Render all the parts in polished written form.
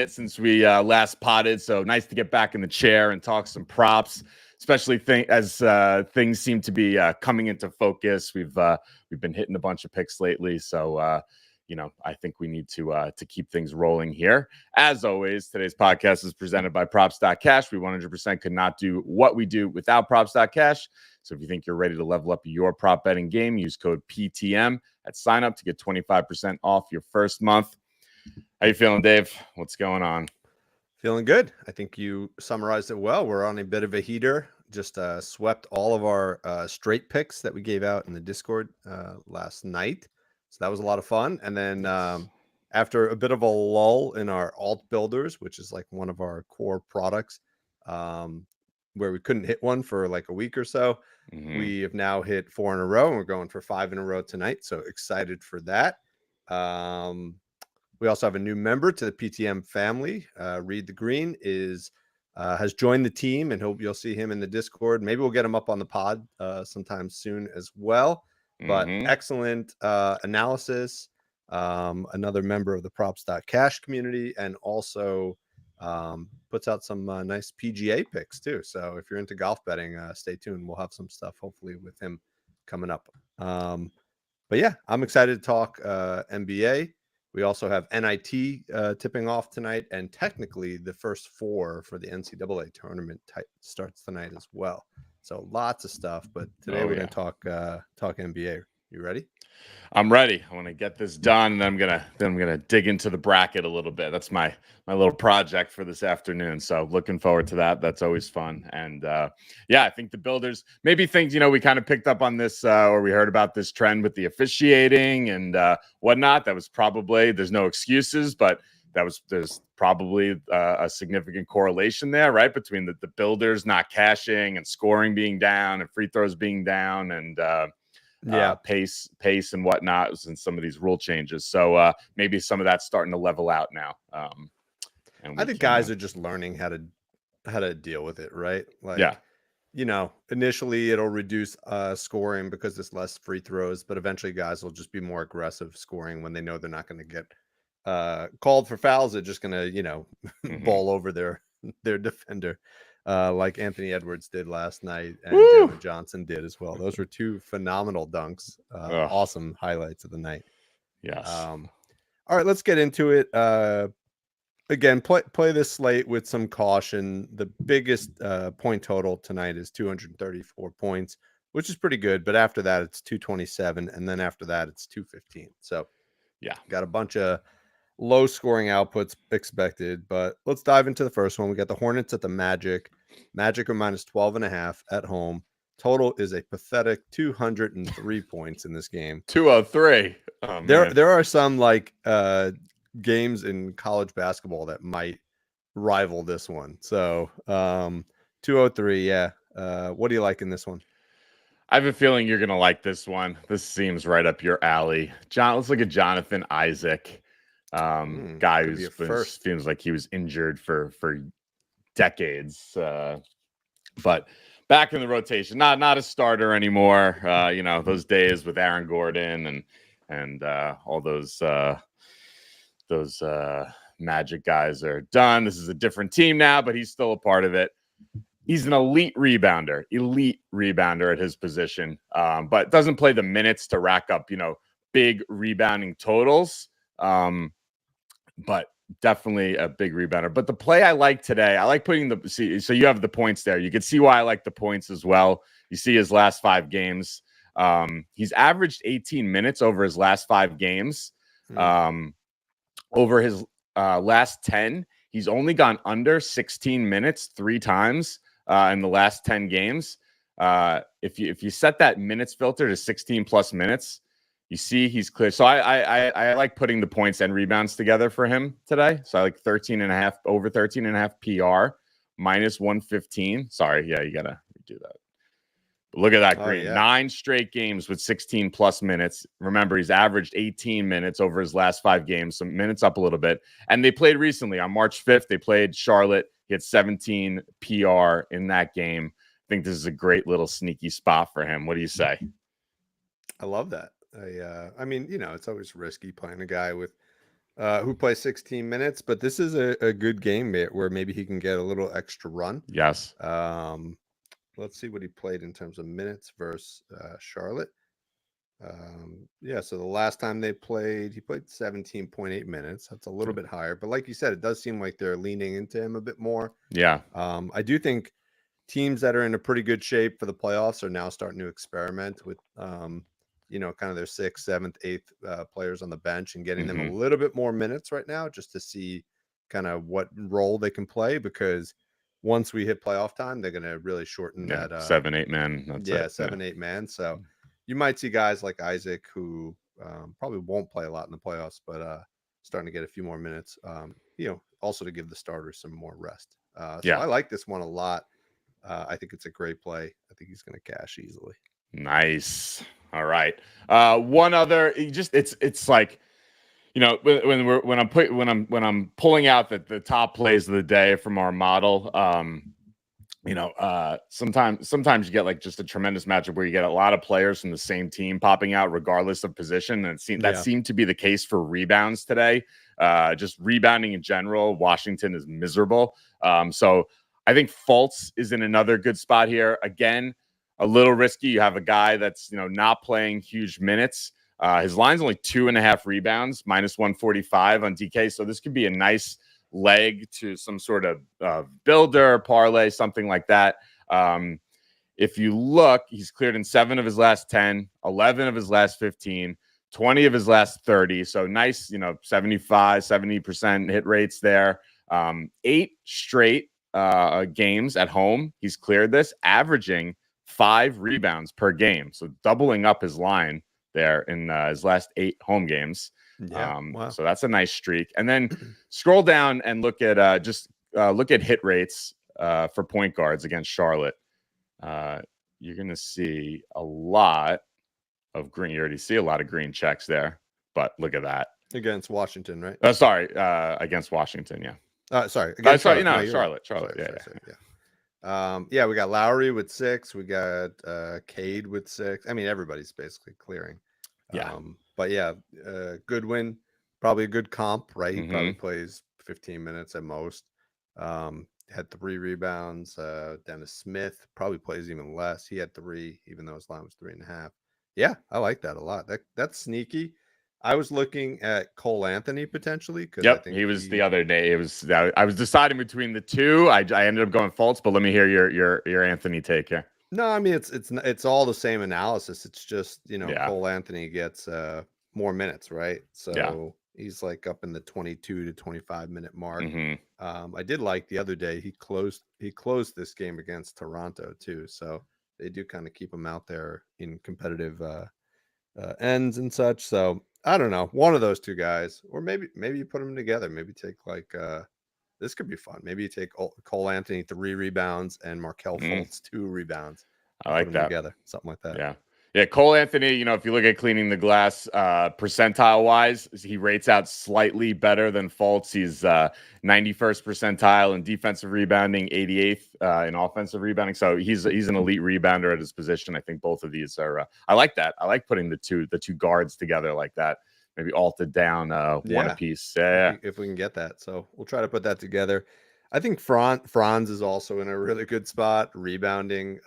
since we last potted, so nice to get back in the chair and talk some props, especially as things seem to be coming into focus. We've been hitting a bunch of picks lately, so I think we need to keep things rolling here. As always, today's podcast is presented by Props.cash. We 100% could not do what we do without Props.cash. So if you think you're ready to level up your prop betting game, use code PTM at sign up to get 25% off your first month. How you feeling, Dave? What's going on? Feeling good. I think you summarized it well. We're on a bit of a heater. Just swept all of our straight picks that we gave out in the Discord last night. So that was a lot of fun. And then after a bit of a lull in our alt builders, which is like one of our core products, where we couldn't hit one for like a week or so, we have now hit 4 in a row, and we're going for 5 in a row tonight. So excited for that. We also have a new member to the PTM family. Reed the Green has joined the team, and hope you'll see him in the Discord. Maybe we'll get him up on the pod sometime soon as well. But excellent analysis. Another member of the Props.cash community, and also puts out some nice PGA picks too. So if you're into golf betting, stay tuned. We'll have some stuff hopefully with him coming up. But yeah, I'm excited to talk NBA. We also have NIT tipping off tonight, and technically the first 4 for the NCAA tournament starts tonight as well. So lots of stuff, but today we're going to talk NBA. You ready? I'm ready. I want to get this done, and then I'm gonna dig into the bracket a little bit. That's my little project for this afternoon. So looking forward to that. That's always fun. And I think the builders maybe things we kind of picked up on this or we heard about this trend with the officiating and whatnot. That was probably there's no excuses, but there's probably a significant correlation there, right, between the builders not cashing and scoring being down and free throws being down and pace and whatnot and some of these rule changes. So maybe some of that's starting to level out now. I think guys are just learning how to deal with it, right? Like, initially it'll reduce scoring because there's less free throws, but eventually guys will just be more aggressive scoring when they know they're not going to get called for fouls. They're just going to, ball over their defender. Like Anthony Edwards did last night, and Jalen Johnson did as well. Those were 2 phenomenal dunks. Awesome highlights of the night. Yes. All right, let's get into it. Again, play this slate with some caution. The biggest point total tonight is 234 points, which is pretty good. But after that, it's 227, and then after that, it's 215. So, got a bunch of low scoring outputs expected, but let's dive into the first one. We got the Hornets at the Magic. Magic are minus 12.5 at home. Total is a pathetic 203 points in this game. 203. There are some games in college basketball that might rival this one. So 203. Yeah. What do you like in this one? I have a feeling you're gonna like this one. This seems right up your alley. Let's look at Jonathan Isaac. Guy who feels like he was injured for decades, but back in the rotation, not a starter anymore. Those days with Aaron Gordon and all those Magic guys are done. This is a different team now, but he's still a part of it. He's an elite rebounder at his position, but doesn't play the minutes to rack up big rebounding totals. But definitely a big rebounder. But the play I like today, I like putting so you have the points there. You can see why I like the points as well. You see his last 5 games. He's averaged 18 minutes over his last 5 games. Over his last 10, he's only gone under 16 minutes 3 times in the last 10 games. If you set that minutes filter to 16 plus minutes, you see he's clear. So I like putting the points and rebounds together for him today. So I like 13.5 over 13.5 PR minus 115. Sorry. Yeah, you got to do that. But look at that green. 9 straight games with 16 plus minutes. Remember, he's averaged 18 minutes over his last 5 games. Some minutes up a little bit. And they played recently on March 5th. They played Charlotte. He had 17 PR in that game. I think this is a great little sneaky spot for him. What do you say? I love that. I mean, it's always risky playing a guy with who plays 16 minutes, but this is a good game where maybe he can get a little extra run. Yes. Let's see what he played in terms of minutes versus Charlotte. Yeah, so the last time they played, he played 17.8 minutes. That's a little bit higher, but like you said, it does seem like they're leaning into him a bit more. Yeah. I do think teams that are in a pretty good shape for the playoffs are now starting to experiment with, kind of their sixth, seventh, eighth players on the bench and getting them a little bit more minutes right now, just to see kind of what role they can play. Because once we hit playoff time, they're going to really shorten that 7-8 man. That's 7-8 man. So you might see guys like Isaac who probably won't play a lot in the playoffs, but starting to get a few more minutes. Also to give the starters some more rest. So I like this one a lot. I think it's a great play. I think he's going to cash easily. Nice. All right. One other, it's like, when I'm pulling out the top plays of the day from our model, sometimes you get like just a tremendous matchup where you get a lot of players from the same team popping out regardless of position. And that seemed to be the case for rebounds today. Just rebounding in general, Washington is miserable. So I think Fultz is in another good spot here. Again, a little risky. You have a guy that's not playing huge minutes. His line's only 2.5 rebounds, minus 145 on DK. So this could be a nice leg to some sort of builder, parlay, something like that. If you look, he's cleared in 7 of his last 10, 11 of his last 15, 20 of his last 30. So nice, 75, 70% hit rates there. 8 straight games at home. He's cleared this, averaging 5 rebounds per game. So doubling up his line there in his last 8 home games. Wow. So that's a nice streak. And then scroll down and look at look at hit rates for point guards against Charlotte. You're going to see a lot of green. You already see a lot of green checks there, but look at that. Against Washington, right? Against Washington, yeah. Sorry. Charlotte. Yeah, we got Lowry with 6. We got Cade with 6. I mean, everybody's basically clearing. Yeah. But yeah, Goodwin, probably a good comp, right? He probably plays 15 minutes at most. Had 3 rebounds. Dennis Smith probably plays even less. He had 3, even though his line was 3.5. Yeah, I like that a lot. That's sneaky. I was looking at Cole Anthony potentially because I think he was the other day. I was deciding between the two. I ended up going Fultz, but let me hear your Anthony take here. No, I mean it's all the same analysis. It's just Cole Anthony gets more minutes, right? So he's like up in the 22 to 25 minute mark. I did like the other day he closed this game against Toronto too. So they do kind of keep him out there in competitive ends and such. So I don't know, one of those two guys, or maybe you put them together. Maybe take like this could be fun. Maybe you take Cole Anthony 3 rebounds and Markelle Fultz 2 rebounds. I like that together, something like that. Yeah. Cole Anthony, if you look at cleaning the glass percentile wise, he rates out slightly better than Fultz. He's 91st percentile in defensive rebounding, 88th in offensive rebounding. So he's an elite rebounder at his position. I think both of these are. I like that. I like putting the two guards together like that. Maybe alted down one apiece. Yeah, if we can get that. So we'll try to put that together. I think Franz is also in a really good spot rebounding.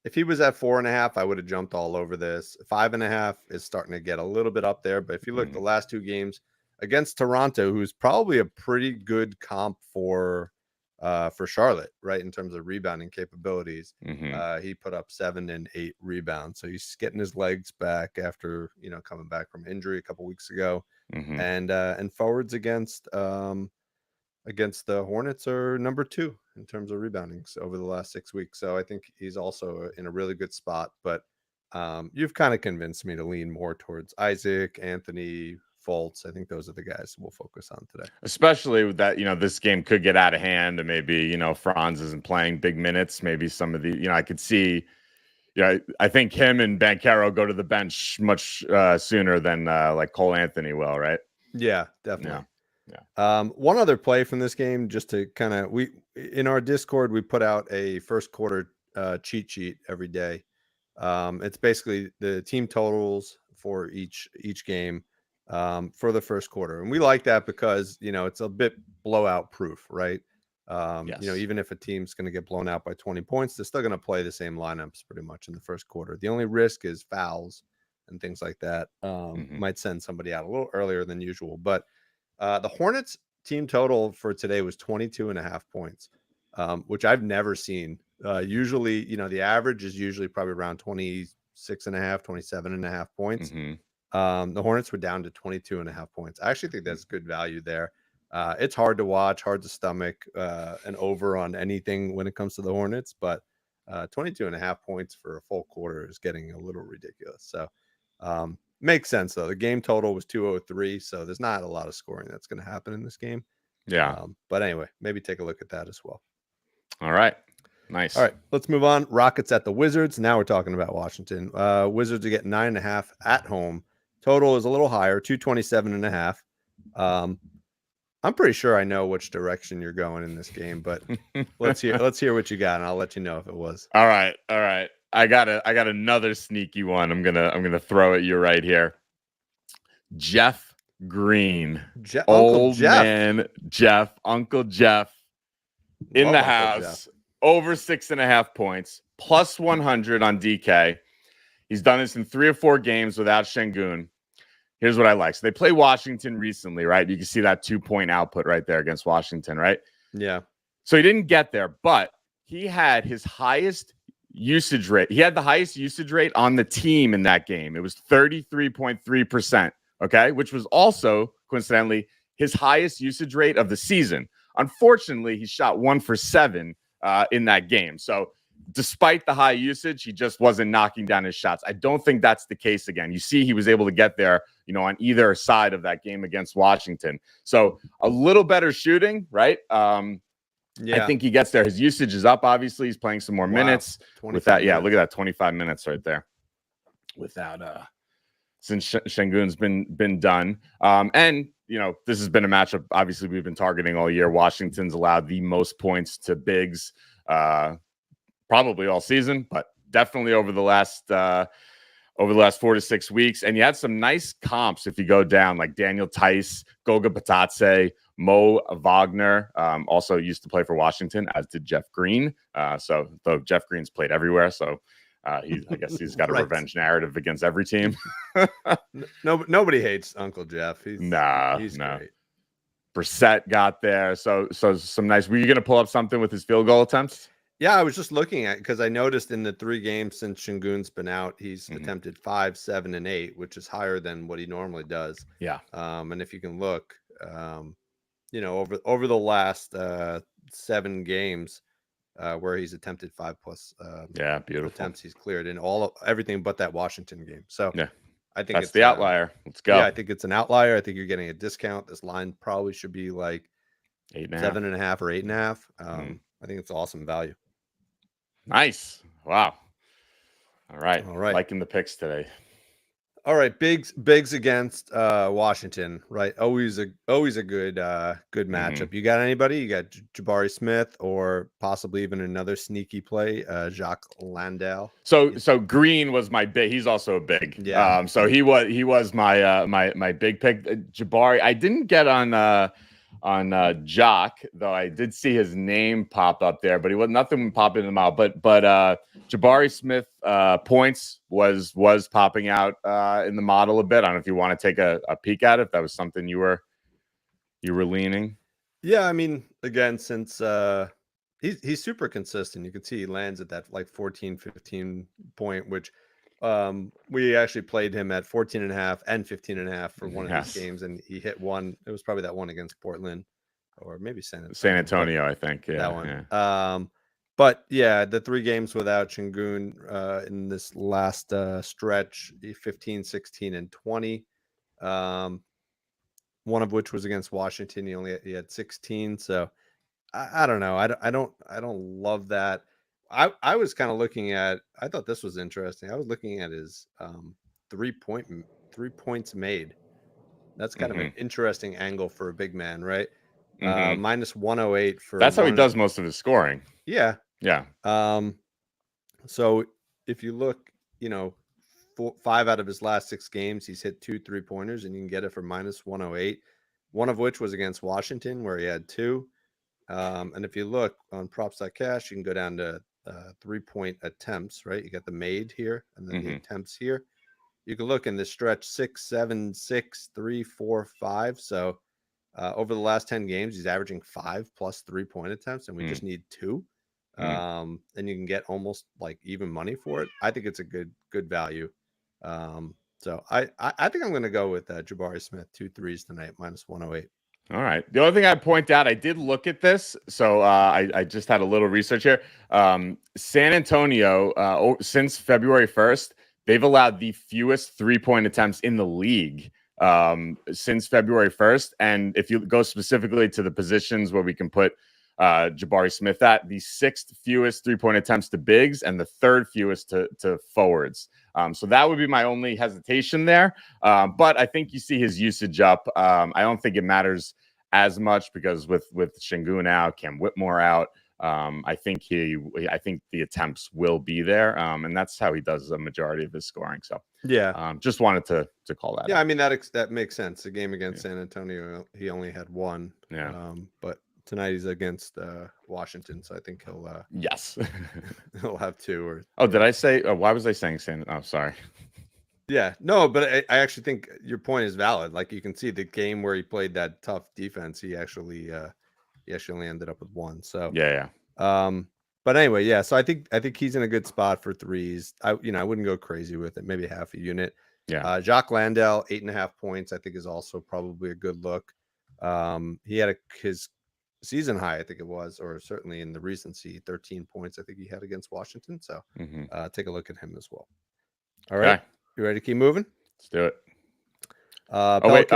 If he was at 4.5, I would have jumped all over this. 5.5 is starting to get a little bit up there. But if you look at the last 2 games against Toronto, who's probably a pretty good comp for Charlotte, right, in terms of rebounding capabilities, he put up 7 and 8 rebounds. So he's getting his legs back after coming back from injury a couple weeks ago. And forwards against the Hornets are number 2 in terms of rebounding over the last 6 weeks. So I think he's also in a really good spot. But you've kind of convinced me to lean more towards Isaac, Anthony, Fultz. I think those are the guys we'll focus on today. Especially with that, this game could get out of hand, and maybe, Franz isn't playing big minutes. Maybe some of the, I could see, I think him and Banchero go to the bench much sooner than like Cole Anthony will, right? Yeah, definitely. Yeah. One other play from this game, just to kind of, in our Discord, we put out a first quarter cheat sheet every day. It's basically the team totals for each game, for the first quarter. And we like that because, it's a bit blowout proof, right? Yes. Even if a team's going to get blown out by 20 points, they're still going to play the same lineups pretty much in the first quarter. The only risk is fouls and things like that. Might send somebody out a little earlier than usual. But the Hornets team total for today was 22.5 points, which I've never seen. Usually, the average is usually probably around 26.5, 27.5 points. The Hornets were down to 22.5 points. I actually think that's good value there. It's hard to watch, hard to stomach an over on anything when it comes to the Hornets, but 22.5 points for a full quarter is getting a little ridiculous. So makes sense, though. The game total was 203, so there's not a lot of scoring that's going to happen in this game. Yeah. But anyway, maybe take a look at that as well. All right. Nice. All right, let's move on. Rockets at the Wizards. Now we're talking about Washington. Wizards are getting 9.5 at home. Total is a little higher, 227.5. I'm pretty sure I know which direction you're going in this game, but let's hear what you got, and I'll let you know if it was. All right. I got another sneaky one. I'm gonna throw at you right here. Jeff Green, Uncle Jeff. Man Jeff, Uncle Jeff, in Love the Uncle house, Jeff. over 6.5 points, plus 100 on DK. He's done this in 3 or 4 games without Şengün. Here's what I like. So they play Washington recently, right? You can see that 2-point output right there against Washington, right? Yeah. So he didn't get there, but he had his highest usage rate. He had the highest usage rate on the team in that game. It was 33.3%, okay? Which was also, coincidentally, his highest usage rate of the season. Unfortunately, he shot 1 for 7 in that game. So despite the high usage, he just wasn't knocking down his shots. I don't think that's the case again. You see, he was able to get there, on either side of that game against Washington. So a little better shooting, right? I think he gets there. His usage is up. Obviously, he's playing some more minutes with that. Yeah, look at that, 25 minutes right there. Without since Şengün's been done. And this has been a matchup. Obviously, we've been targeting all year. Washington's allowed the most points to bigs. Probably all season, but definitely over the last 4 to 6 weeks. And you had some nice comps if you go down, like Daniel Tice, Goga Bitadze, Mo Wagner, also used to play for Washington, as did Jeff Green. So though Jeff Green's played everywhere, so I guess he's got a revenge narrative against every team. Nobody hates Uncle Jeff. He's great. Brissett got there, so some nice. Were you going to pull up something with his field goal attempts? Yeah, I was just looking at, because I noticed in the 3 games since Şengün's been out, he's attempted 5, 7, and 8, which is higher than what he normally does. Yeah. And if you can look, over the last 7 games where he's attempted 5 plus beautiful attempts, he's cleared in everything but that Washington game. So yeah, I think that's the outlier. Let's go. Yeah, I think it's an outlier. I think you're getting a discount. This line probably should be like 7.5 or 8.5. I think it's awesome value. Nice. Wow. All right. Liking the picks today. All right. Bigs against Washington, right? Always a good matchup. You got anybody? You got Jabari Smith, or possibly even another sneaky play, Jacques Landale. So Green was my big. He's also a big. Yeah. So he was my big pick. Jabari, I didn't get on Jock, though I did see his name pop up there, but nothing popped in the mouth. But Jabari Smith points was popping out in the model a bit. I don't know if you want to take a peek at it, if that was something you were leaning. Yeah, I mean, again, since he's super consistent, you can see he lands at that like 14, 15 point, which we actually played him at 14.5 and 15.5 for one of these games, and he hit one. It was probably that one against Portland, or maybe San Antonio, I think. Yeah, that one. Yeah. But yeah, the 3 games without Şengün in this last stretch, 15, 16, and 20. One of which was against Washington. He had 16. So I don't know. I don't love that. I was kind of looking at, I thought this was interesting. I was looking at his 3 points made. That's kind of an interesting angle for a big man, right? Minus 108 for. That's how he does most of his scoring. Yeah. Yeah. So if you look, 5 out of his last 6 games, he's hit 2 3-pointers, and you can get it for minus 108. One of which was against Washington, where he had 2. And if you look on props.cash, you can go down to 3-point attempts, right? You got the made here and then the attempts here. You can look in the stretch 6, 7, 6, 3, 4, 5. So over the last 10 games, he's averaging 5 plus 3-point attempts, and we just need 2. And you can get almost like even money for it. I think it's a good value. So I think I'm going to go with Jabari Smith 2 threes tonight, minus 108. All right. The only thing I'd point out, I did look at this. So I just had a little research here. San Antonio, since February 1st, they've allowed the fewest 3-point attempts in the league since February 1st. And if you go specifically to the positions where we can put Jabari Smith at, the 6th fewest 3-point attempts to bigs and the 3rd fewest to forwards. So that would be my only hesitation there. But I think you see his usage up. I don't think it matters as much because with Şengün out, Cam Whitmore out, I think the attempts will be there. And that's how he does the majority of his scoring. So yeah, just wanted to call that. Yeah, out. I mean that makes sense. The game against San Antonio, he only had 1. Yeah. But tonight he's against Washington, so I think he'll yes he'll have 2 or. Oh, did I say? Why was I saying San? Oh, sorry. Yeah, no, but I actually think your point is valid. Like you can see the game where he played that tough defense, he actually only ended up with 1. So yeah. But anyway, yeah. So I think he's in a good spot for threes. I wouldn't go crazy with it. Maybe half a unit. Yeah. Jacques Landale, 8.5 points, I think is also probably a good look. He had his season high, I think it was, or certainly in the recency, 13 points, I think he had against Washington. So take a look at him as well. All right. Okay. You ready to keep moving? Let's do it. Wait.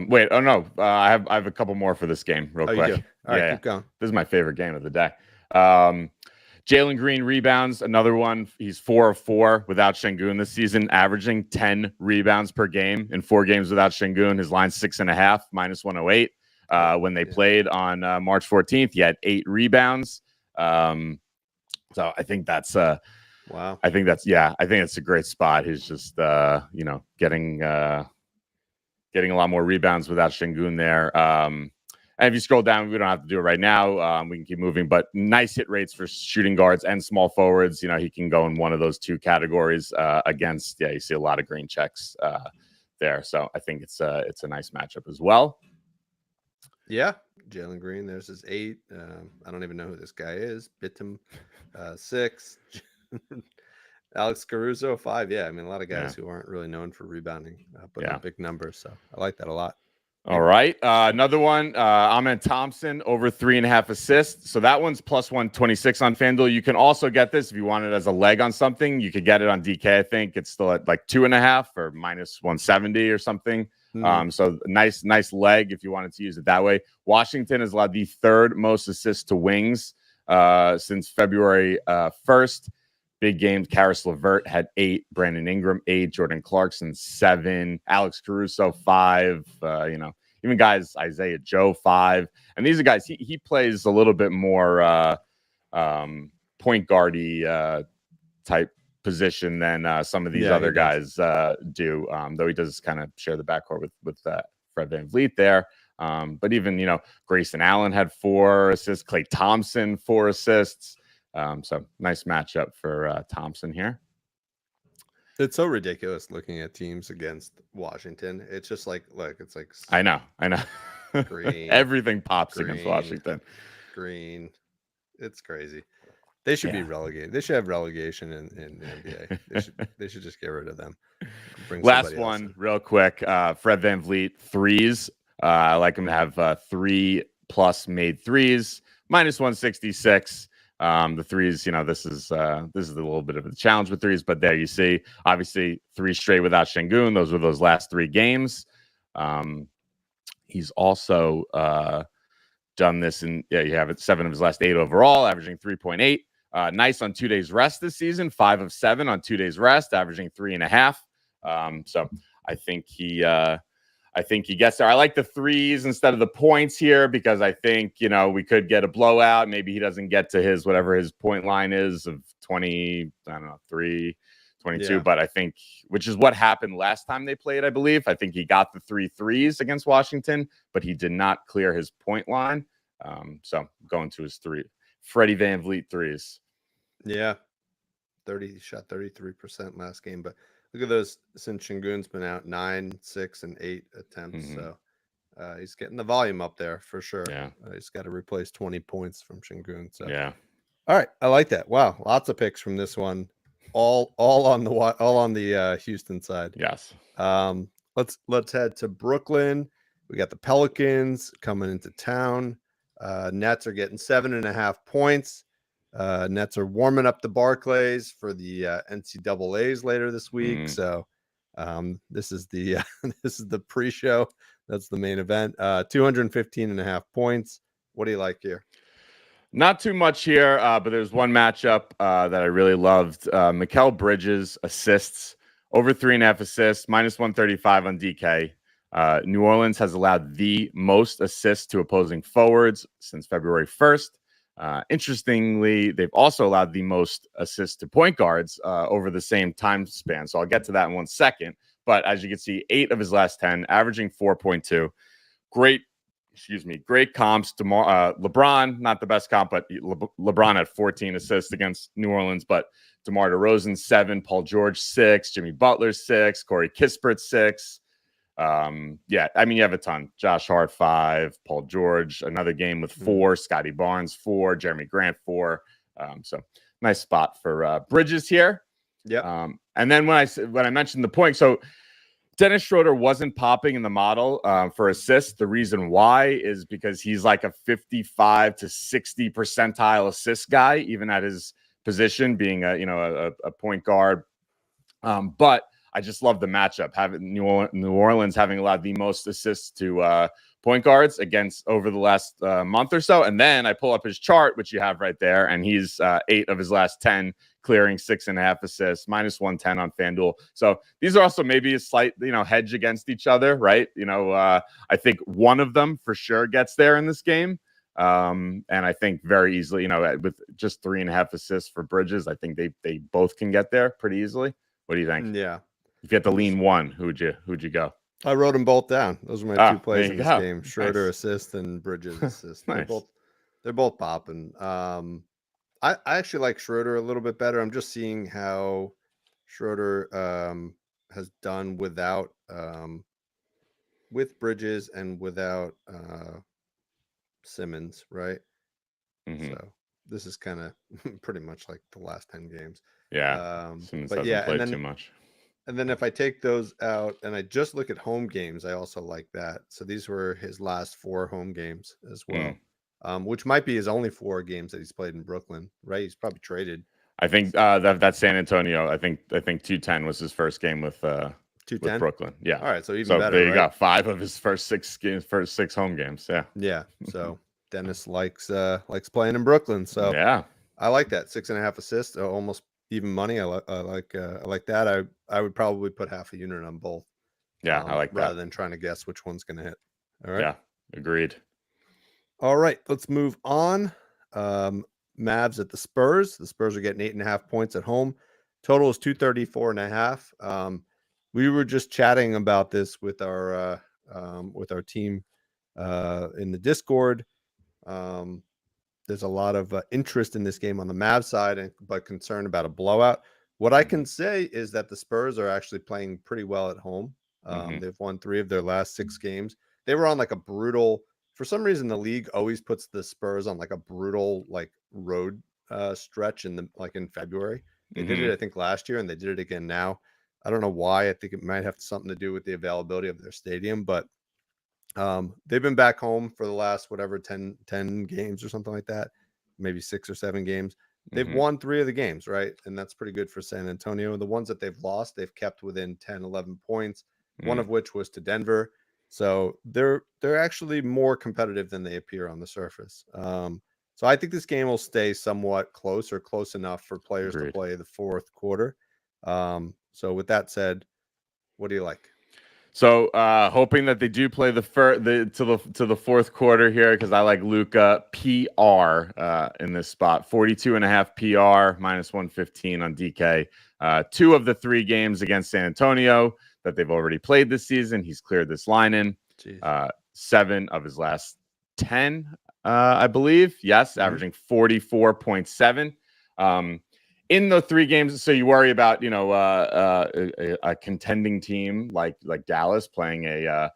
Wait. Oh no. I have a couple more for this game, real quick. You do? All right, keep going. This is my favorite game of the day. Jalen Green rebounds, another one. He's 4 of 4 without Şengün this season, averaging 10 rebounds per game in 4 games without Şengün. His line's 6.5, minus 108. When they played on March 14th, he had 8 rebounds. So I think that's wow. I think it's a great spot. He's just getting a lot more rebounds without Şengün there. And if you scroll down, we don't have to do it right now. We can keep moving, but nice hit rates for shooting guards and small forwards. He can go in one of those 2 categories against. Yeah, you see a lot of green checks there. So I think it's a nice matchup as well. Yeah, Jalen Green. There's his 8. I don't even know who this guy is. Bitum 6. Alex Caruso 5. Yeah, I mean a lot of guys who aren't really known for rebounding, but big numbers. So I like that a lot. All right. Another one, Amen Thompson, over 3.5 assists. So that one's plus 126 on FanDuel. You can also get this if you want it as a leg on something. You could get it on DK. I think it's still at like 2.5 or minus 170 or something. So nice leg if you wanted to use it that way. Washington has allowed the 3rd most assists to wings since February 1st. Big games. Karis LeVert had 8, Brandon Ingram 8, Jordan Clarkson 7, Alex Caruso 5. Even guys Isaiah Joe 5, and these are guys he plays a little bit more point guardy type position than some of these other guys do. Though he does kind of share the backcourt with Fred VanVleet there. But even Grayson Allen had 4 assists, Klay Thompson 4 assists. So nice matchup for Thompson here. It's so ridiculous looking at teams against Washington. It's just like it's like I know. Green, everything pops against Washington. Green, it's crazy. They should be relegated. They should have relegation in the NBA. They should just get rid of them. Last one, real quick. Fred VanVleet 3s. I like him to have 3+ made 3s, minus 166. The 3s, this is a little bit of a challenge with 3s, but there you see, obviously 3 straight without Şengün. Those were those last 3 games. He's also done this you have it 7 of his last 8 overall, averaging 3.8. Nice on 2 days rest this season, 5 of 7 on 2 days rest, averaging 3.5. So I think he gets there. I like the 3s instead of the points here because I think, we could get a blowout. Maybe he doesn't get to whatever his point line is of 23 22. Yeah. But I think, which is what happened last time they played, I believe. I think he got the 3 threes against Washington, but he did not clear his point line. So going to his 3. Freddie VanVleet threes. Yeah. He shot 33% last game. But look at those since Şengün's been out, 9, 6, and 8 attempts. So he's getting the volume up there for sure. Yeah. He's got to replace 20 points from Şengün. So yeah. All right, I like that. Wow, lots of picks from this one. All on the Houston side. Yes. Let's head to Brooklyn. We got the Pelicans coming into town. Nets are getting 7.5 points. Nets are warming up the Barclays for the NCAAs later this week. So this is the this is the pre-show. That's the main event. 215.5 points. What do you like here? Not too much here, but there's one matchup that I really loved. Mikal Bridges assists, over 3.5 assists, minus 135 on DK. New Orleans has allowed the most assists to opposing forwards since February 1st. Interestingly, they've also allowed the most assists to point guards over the same time span. So I'll get to that in 1 second. But as you can see, 8 of his last 10, averaging 4.2. Great comps. LeBron, not the best comp, but LeBron had 14 assists against New Orleans, but DeMar DeRozan 7, Paul George 6, Jimmy Butler 6, Corey Kispert 6. Yeah, I mean, you have a ton. Josh Hart 5, Paul George, another game with 4, Scotty Barnes 4, Jeremy Grant 4. So nice spot for Bridges here. Yeah. And then when I mentioned the point, so Dennis Schroeder wasn't popping in the model for assists. The reason why is because he's like a 55 to 60 percentile assist guy, even at his position, being a point guard. But I just love the matchup, having New Orleans having allowed the most assists to point guards against over the last month or so. And then I pull up his chart, which you have right there, and he's 8 of his last 10, clearing 6.5 assists, minus 110 on FanDuel. So these are also maybe a slight, hedge against each other, right? I think one of them for sure gets there in this game. And I think very easily, with just 3.5 assists for Bridges, I think they both can get there pretty easily. What do you think? Yeah. If you had to lean one, who'd you go? I wrote them both down. Those are my 2 plays of this go. game: Schroeder assist and Bridges assist. Nice. They're both popping. I actually like Schroeder a little bit better. I'm just seeing how Schroeder has done without with Bridges and without Simmons, right? So this is kind of pretty much like the last 10 games. Yeah. Simmons but hasn't played too much. And then if I take those out and I just look at home games, I also like that. So these were his last 4 home games as well. Which might be his only 4 games that he's played in Brooklyn, right? He's probably traded. I think that's San Antonio. I think 210 was his first game with 210 with Brooklyn. Yeah. All right, so even better. There you go. 5 of his first 6 home games. Yeah. Yeah. So Dennis likes playing in Brooklyn. So yeah, I like that. 6.5 assists, almost even money. I like that. I would probably put half a unit on both. Yeah, I like that rather than trying to guess which one's going to hit. All right. Yeah, agreed. All right, let's move on. Mavs at the Spurs. The Spurs are getting 8.5 points at home. Total is 234.5. We were just chatting about this with our team in the Discord. There's a lot of interest in this game on the Mavs side, but concern about a blowout. What I can say is that the Spurs are actually playing pretty well at home. They've won 3 of their last 6 games. They were on like a brutal. For some reason, the league always puts the Spurs on like a brutal road stretch in February. They did it, I think, last year, and they did it again now. I don't know why. I think it might have something to do with the availability of their stadium, but they've been back home for the last 10 games or something like that, maybe 6 or 7 games. They've won 3 of the games, right? And that's pretty good for San Antonio. The ones that they've lost, they've kept within 10, 11 points, one of which was to Denver. So they're actually more competitive than they appear on the surface. So I think this game will stay somewhat close or close enough for players to play the fourth quarter. So with that said, what do you like? So hoping that they do play to the fourth quarter here, because I like Luka PR in this spot. 42.5 PR, minus 115 on DK. 2 of the 3 games against San Antonio that they've already played this season, he's cleared this line in. 7 of his last 10, I believe. Yes, averaging 44.7. In the 3 games, so you worry about, you know, a contending team like Dallas playing a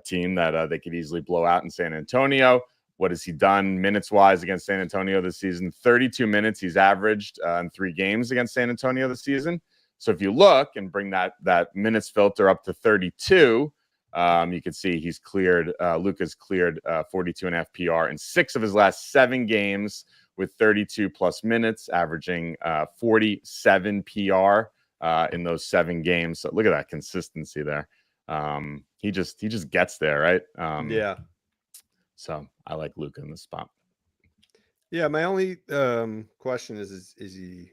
team that they could easily blow out in San Antonio. What has he done minutes-wise against San Antonio this season? 32 minutes he's averaged in 3 games against San Antonio this season. So if you look and bring that minutes filter up to 32, you can see he's cleared. Luka's cleared 42.5 PR in 6 of his last 7 games, with 32 plus minutes, averaging 47 PR in those 7 games. So look at that consistency there. He just gets there, right? Yeah. So I like Luka in this spot. Yeah, my only question is he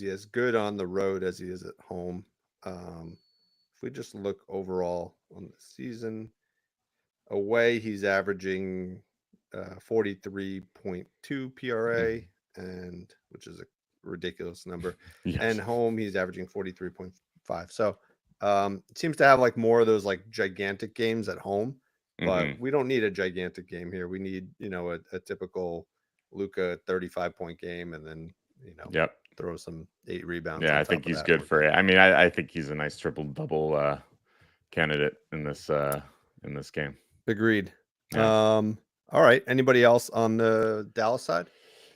as good on the road as he is at home? If we just look overall on the season, away he's averaging 43.2 PRA, and which is a ridiculous number. Yes. And home he's averaging 43.5. So it seems to have like more of those like gigantic games at home, but we don't need a gigantic game here. We need, you know, a typical Luka 35-point game, and then, you know, throw some 8 rebounds. Yeah, I think he's good for it. I mean, I think he's a nice triple-double candidate in this game. Agreed. Yeah. All right. Anybody else on the Dallas side?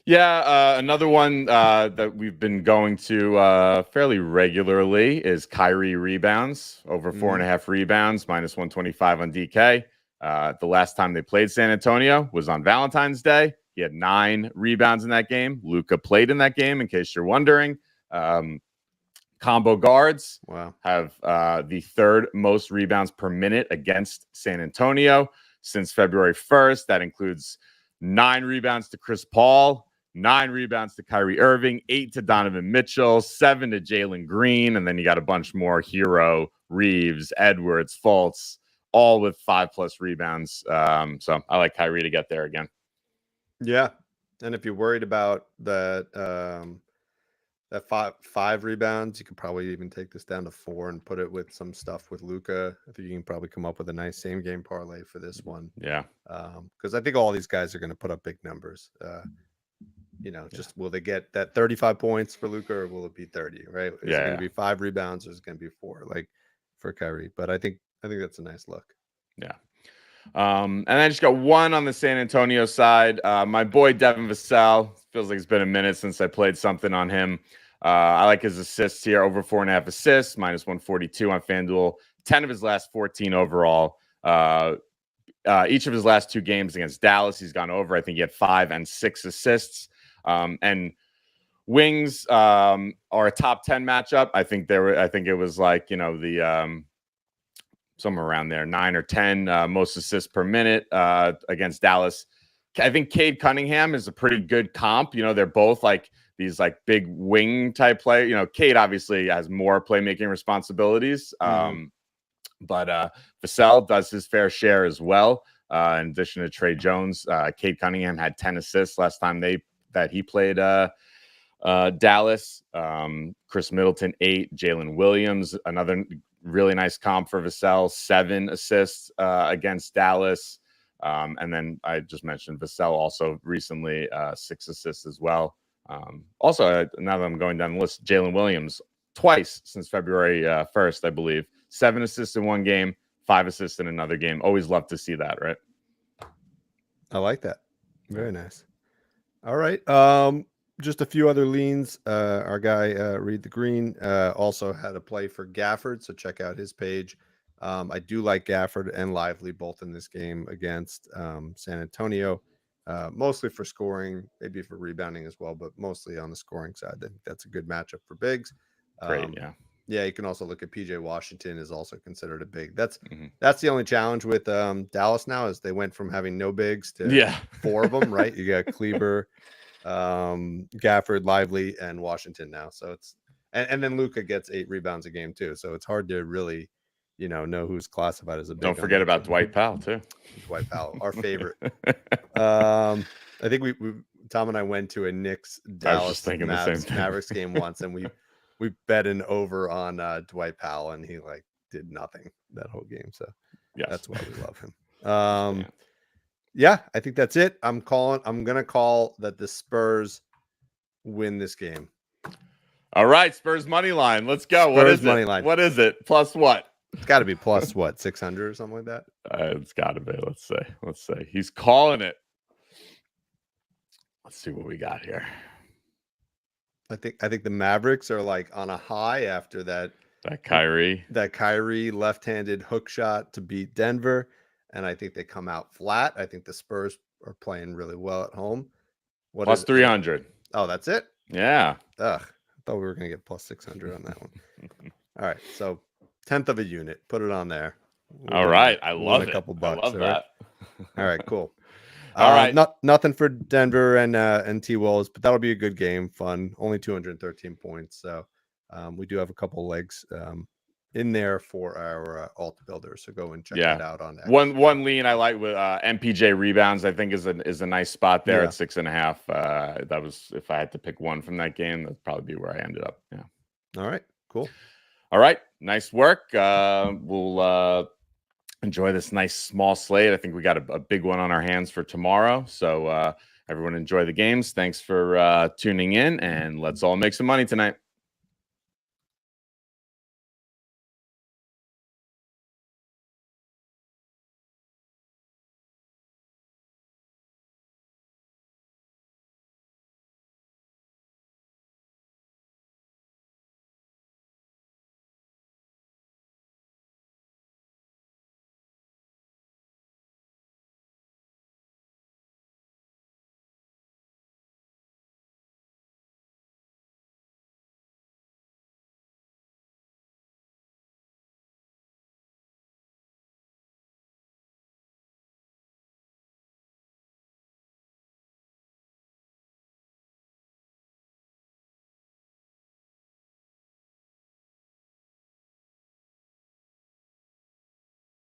Yeah, another one that we've been going to fairly regularly is Kyrie rebounds, over 4.5 rebounds, minus 125 on DK. The last time they played San Antonio was on Valentine's Day. He had 9 rebounds in that game. Luka played in that game, in case you're wondering. Combo guards have the 3rd most rebounds per minute against San Antonio since February 1st. That includes 9 rebounds to Chris Paul, 9 rebounds to Kyrie Irving, 8 to Donovan Mitchell, 7 to Jalen Green, and then you got a bunch more: Hero, Reeves, Edwards, Fultz, all with 5+ rebounds. So I like Kyrie to get there again. Yeah, and if you're worried about that that 5 rebounds, you could probably even take this down to 4 and put it with some stuff with Luka. I think you can probably come up with a nice same game parlay for this one. Yeah. Because I think all these guys are going to put up big numbers. You know, just will they get that 35 points for Luka, or will it be 30, right? Is it going to be 5 rebounds, or is it going to be 4, like for Kyrie? But I think that's a nice look. Yeah. And I just got one on the San Antonio side. My boy Devin Vassell. Feels like it's been a minute since I played something on him. I like his assists here, over 4.5 assists, minus 142 on FanDuel. 10 of his last 14 overall. Each of his last 2 games against Dallas, he's gone over. I think he had 5 and 6 assists. And wings are a top 10 matchup. I think it was like, you know, the somewhere around there, 9 or 10 most assists per minute against Dallas. I think Cade Cunningham is a pretty good comp. You know, they're both like these like big wing type player. You know, Cade obviously has more playmaking responsibilities, but Vassell does his fair share as well. In addition to Trey Jones, Cade Cunningham had 10 assists last time he played Dallas. Chris Middleton 8, Jalen Williams, another really nice comp for Vassell, 7 assists against Dallas. And then I just mentioned Vassell also recently 6 assists as well. Also, now that I'm going down the list, Jalen Williams twice since February 1st, I believe. 7 assists in one game, 5 assists in another game. Always love to see that, right? I like that. Very nice. All right. Just a few other leans. Our guy, Read the Green, also had a play for Gafford, so check out his page. I do like Gafford and Lively both in this game against San Antonio, mostly for scoring, maybe for rebounding as well, but mostly on the scoring side. I think that's a good matchup for bigs. Great, yeah. Yeah, you can also look at PJ Washington is also considered a big. That's the only challenge with Dallas now is they went from having no bigs to 4 of them, right? You got Kleber, Gafford, Lively, and Washington now. So it's and then Luka gets 8 rebounds a game too. So it's hard to really know who's classified as a big Don't forget about Dwight Powell too. Dwight Powell, our favorite. I think we Tom and I went to a Knicks Dallas Mavericks game once, and we bet an over on Dwight Powell, and he like did nothing that whole game. So that's why we love him. Yeah, I think that's it. I'm gonna call that the Spurs win this game. All right, Spurs money line. Let's go. Spurs what is money it? Line. What is it? Plus what? It's got to be plus what, 600 or something like that. It's got to be. Let's say he's calling it. Let's see what we got here. I think the Mavericks are like on a high after that Kyrie left-handed hook shot to beat Denver, and I think they come out flat. I think the Spurs are playing really well at home. What plus 300? Oh, that's it. Yeah. Ugh, I thought we were gonna get plus 600 on that one. All right, so 1/10 of a unit. Put it on there. All right, I love it. A couple bucks. I love that. All right, cool. All right. Nothing for Denver and T-Wolves, but that'll be a good game. Fun. Only 213 points. So we do have a couple legs in there for our alt builders. So go and check that out on that. One lean I like with MPJ rebounds, I think is a nice spot there at 6.5. That was, if I had to pick one from that game, that'd probably be where I ended up. Yeah. All right, cool. All right. Nice work. We'll enjoy this nice small slate. I think we got a big one on our hands for tomorrow. So everyone enjoy the games. Thanks for tuning in, and let's all make some money tonight.